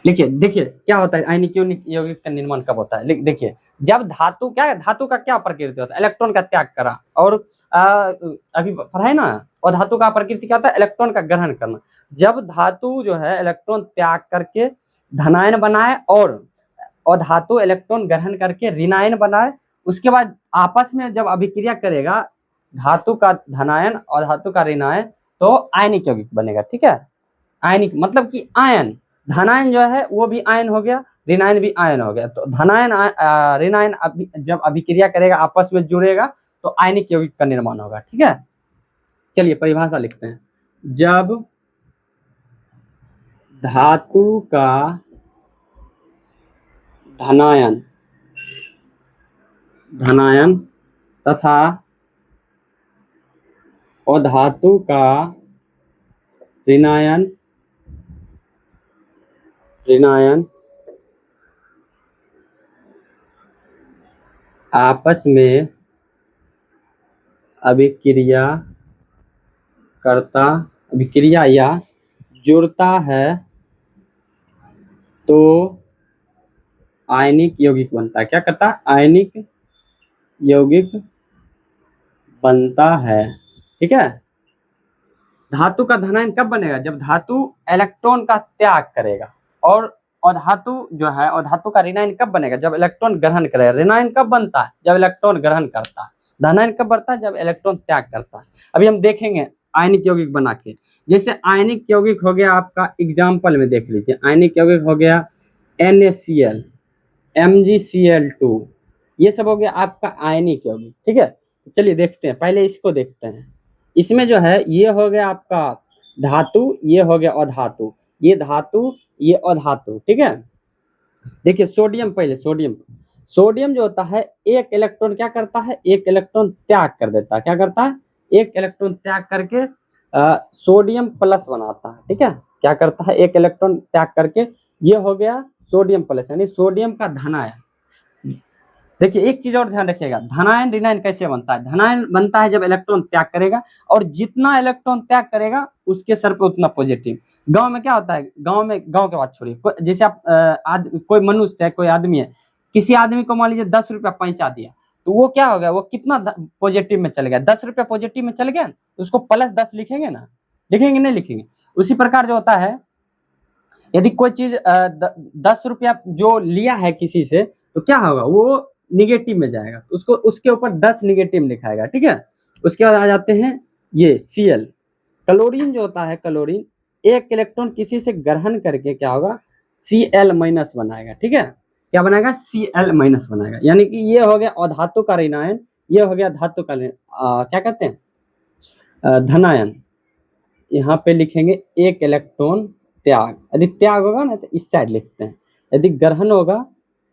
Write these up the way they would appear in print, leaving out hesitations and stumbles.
लिखिए, देखिए क्या होता है आयनिक यौगिक का निर्माण कब होता है। देखिए, जब धातु क्या है, धातु का क्या प्रकृति होता है, इलेक्ट्रॉन का त्याग करा। और अभी पढ़ा है ना, और धातु का प्रकृति क्या होता है, इलेक्ट्रॉन का ग्रहण करना। जब धातु जो है इलेक्ट्रॉन त्याग करके धनायन बनाए और धातु इलेक्ट्रॉन ग्रहण करके ऋणायन बनाए, उसके बाद आपस में जब अभिक्रिया करेगा धातु का धनायन और धातु का ऋणायन, तो आयनिक यौगिक बनेगा। ठीक है, आयनिक मतलब कि आयन, धनायन जो है वो भी आयन हो गया, ऋणायन भी आयन हो गया। तो धनायन ऋणायन जब अभिक्रिया करेगा आपस में जुड़ेगा तो आयनिक यौगिक का निर्माण होगा। ठीक है, चलिए परिभाषा लिखते हैं। जब धातु का धनायन तथा अधातु का ऋणायन आपस में अभिक्रिया या जुड़ता है तो आयनिक यौगिक बनता है। क्या करता है, आयनिक यौगिक बनता है। ठीक है, धातु का धनायन कब बनेगा, जब धातु इलेक्ट्रॉन का त्याग करेगा। और धातु जो है, और धातु का ऋणायन कब बनेगा, जब इलेक्ट्रॉन ग्रहण करेगा। ऋणायन कब बनता है, जब इलेक्ट्रॉन ग्रहण करता है। धनायन कब बढ़ता है, जब इलेक्ट्रॉन त्याग करता है। अभी हम देखेंगे आयनिक यौगिक बना के। जैसे आयनिक यौगिक हो गया आपका, एग्जाम्पल में देख लीजिए, आयनिक यौगिक हो गया NaCl, MgCl2, ये सब हो गया आपका आयनिक यौगिक। ठीक है, चलिए देखते हैं, पहले इसको देखते हैं। इसमें जो है ये हो गया आपका धातु, ये हो गया अधातु, ये धातु ये अधातु। ठीक है, देखिए सोडियम, पहले सोडियम जो होता है एक इलेक्ट्रॉन क्या करता है, एक इलेक्ट्रॉन त्याग कर देता है। क्या करता है, एक इलेक्ट्रॉन त्याग करके सोडियम प्लस बनाता है। ठीक है, क्या करता है, एक इलेक्ट्रॉन त्याग करके, ये हो गया सोडियम प्लस, यानी सोडियम का धनायन। देखिए एक चीज और ध्यान रखिएगा, धनायन ऋणायन कैसे बनता है। धनायन बनता है जब इलेक्ट्रॉन त्याग करेगा, और जितना इलेक्ट्रॉन त्याग करेगा उसके सर पे उतना पॉजिटिव। गांव में क्या होता है, गांव के बात छोड़िए, जैसे आप कोई मनुष्य है, कोई आदमी है, किसी आदमी को मान लीजिए 10 रुपया पहुंचा दिया, तो वो क्या हो गया, वो कितना पॉजिटिव में चल गया, 10 रुपया पॉजिटिव में चल गया, तो उसको +10 लिखेंगे ना, लिखेंगे नहीं लिखेंगे। उसी प्रकार जो होता है, यदि कोई चीज 10 रुपया जो लिया है किसी से, तो क्या होगा, वो निगेटिव में जाएगा, उसको उसके ऊपर 10 निगेटिव लिखाएगा। ठीक है, उसके बाद आ जाते हैं ये Cl, क्लोरीन जो होता है, क्लोरीन एक इलेक्ट्रॉन किसी से ग्रहण करके क्या होगा, Cl- बनाएगा। ठीक है, क्या बनाएगा, Cl- बनाएगा। यानी कि ये हो गया अधातु का ऋणायन, ये हो गया धातु का क्या कहते हैं, धनायन। यहाँ पे लिखेंगे एक इलेक्ट्रॉन त्याग, यदि त्याग होगा ना तो इस साइड लिखते हैं, यदि ग्रहण होगा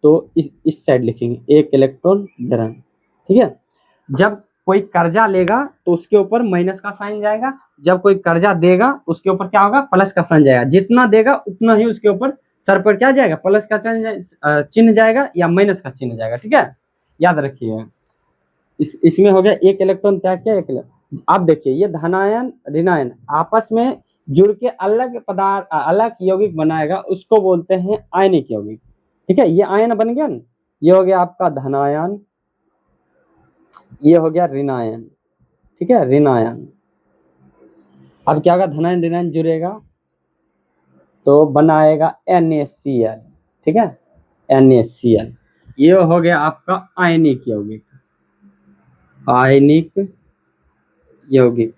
तो इस साइड लिखेंगे, एक इलेक्ट्रॉन ग्रहण। ठीक है, जब कोई कर्जा लेगा तो उसके ऊपर माइनस का साइन जाएगा, जब कोई कर्जा देगा उसके ऊपर क्या होगा, प्लस का साइन जाएगा। जितना देगा उतना ही उसके ऊपर सर पर क्या जाएगा, प्लस का चिन्ह जाएगा या माइनस का चिन्ह जाएगा। ठीक है, याद रखिए। इसमें हो गया एक इलेक्ट्रॉन त्याग किया, एक इलेक्ट्रॉन। आप देखिए ये धनायन ऋणायन आपस में जुड़ के अलग पदार्थ, अलग यौगिक बनाएगा, उसको बोलते हैं आयनिक यौगिक। ठीक है, ये आयन बन गया ना, ये हो गया आपका धनायन, ये हो गया ऋणायन। ठीक है, ऋणायन। अब क्या होगा, धनायन ऋणायन जुड़ेगा तो बनाएगा NaCl। ठीक है, NaCl, ये हो गया आपका आयनिक यौगिक, आयनिक यौगिक।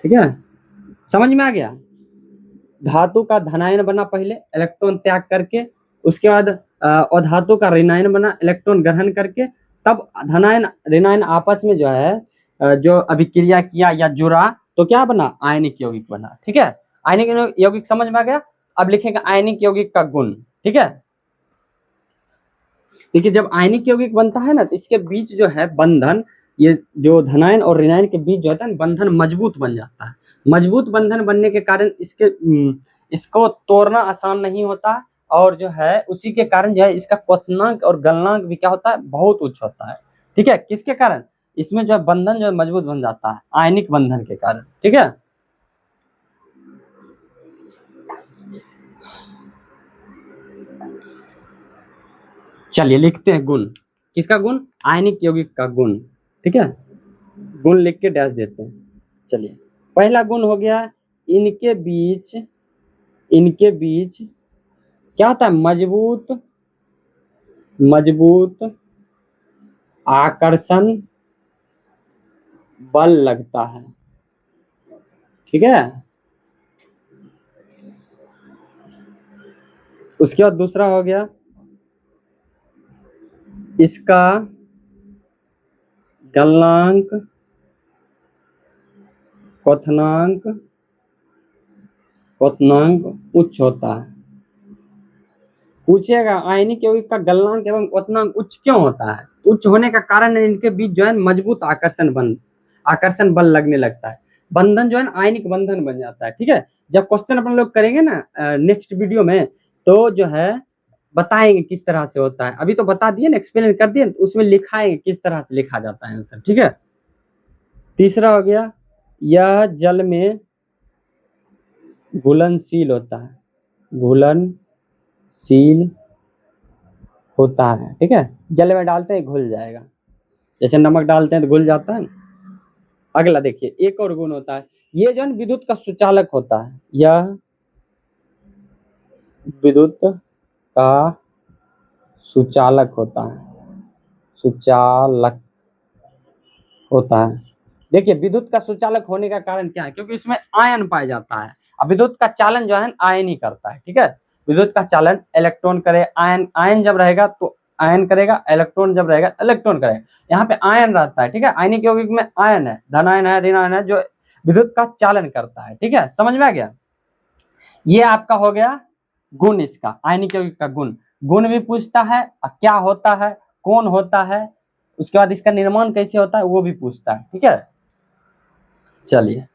ठीक है, समझ में आ गया। धातु का धनायन बना पहले इलेक्ट्रॉन त्याग करके, उसके बाद अधातु का ऋणायन बना इलेक्ट्रॉन ग्रहण करके, तब धनायन ऋणायन आपस में जो है जो अभिक्रिया किया या जुड़ा तो क्या बना, आयनिक यौगिक बना। ठीक है, आयनिक यौगिक समझ में आ गया। अब लिखेंगे आयनिक यौगिक का गुण। ठीक है, देखिए जब आयनिक यौगिक बनता है ना, तो इसके बीच जो है बंधन, ये जो धनायन और ऋणायन के बीच जो होता है ना, बंधन मजबूत बन जाता है। मजबूत बंधन बनने के कारण इसको तोड़ना आसान नहीं होता, और जो है उसी के कारण जो है इसका क्वथनांक और गलनांक भी क्या होता है, बहुत उच्च होता है। ठीक है, किसके कारण, इसमें जो है बंधन जो है मजबूत बन जाता है आयनिक बंधन के कारण। ठीक है, चलिए लिखते हैं गुण। किसका गुण? आयनिक यौगिक का गुण। ठीक है, गुण लिख के डैश देते हैं। चलिए, पहला गुण हो गया इनके बीच क्या होता है? मजबूत आकर्षण बल लगता है। ठीक है, उसके बाद दूसरा हो गया इसका गलनांक क्वथनांक उच्च होता है। पूछेगा आयनिक यौगिक का गलनांक एवं क्वथनांक उच्च क्यों होता है? उच्च होने का कारण है इनके बीच जो है मजबूत आकर्षण बल लगने लगता है। बंधन जो है ना आयनिक बंधन बन जाता है। ठीक है, जब क्वेश्चन अपन लोग करेंगे ना नेक्स्ट वीडियो में, तो जो है बताएंगे किस तरह से होता है। अभी तो बता दिए ना, एक्सप्लेन कर दिए, तो उसमें लिखाएंगे किस तरह से लिखा जाता है आंसर। ठीक है, तीसरा हो गया यह जल में घुलनशील होता है। घुलनशील होता है। ठीक है, जल में डालते हैं घुल जाएगा, जैसे नमक डालते हैं तो घुल जाता है। अगला देखिए, एक और गुण होता है, ये जो है विद्युत का सुचालक होता है। यह विद्युत का सुचालक होता है। देखिए, विद्युत का सुचालक होने का कारण क्या है? क्योंकि इसमें आयन पाया जाता है। अब विद्युत का चालन जो है आयन ही करता है। ठीक है, विद्युत का चालन इलेक्ट्रॉन करे, आयन जब रहेगा तो आयन करेगा, इलेक्ट्रॉन जब रहेगा इलेक्ट्रॉन करेगा। यहाँ पे आयन रहता है। ठीक है, आयनिक यौगिक में आयन है, धन आयन है, ऋण आयन है, जो विद्युत का चालन करता है। ठीक है, समझ में आ गया? ये आपका हो गया गुण, इसका आयनिक यौगिक का गुण भी पूछता है, क्या होता है, कौन होता है, उसके बाद इसका निर्माण कैसे होता है वो भी पूछता है। ठीक है, चलिए।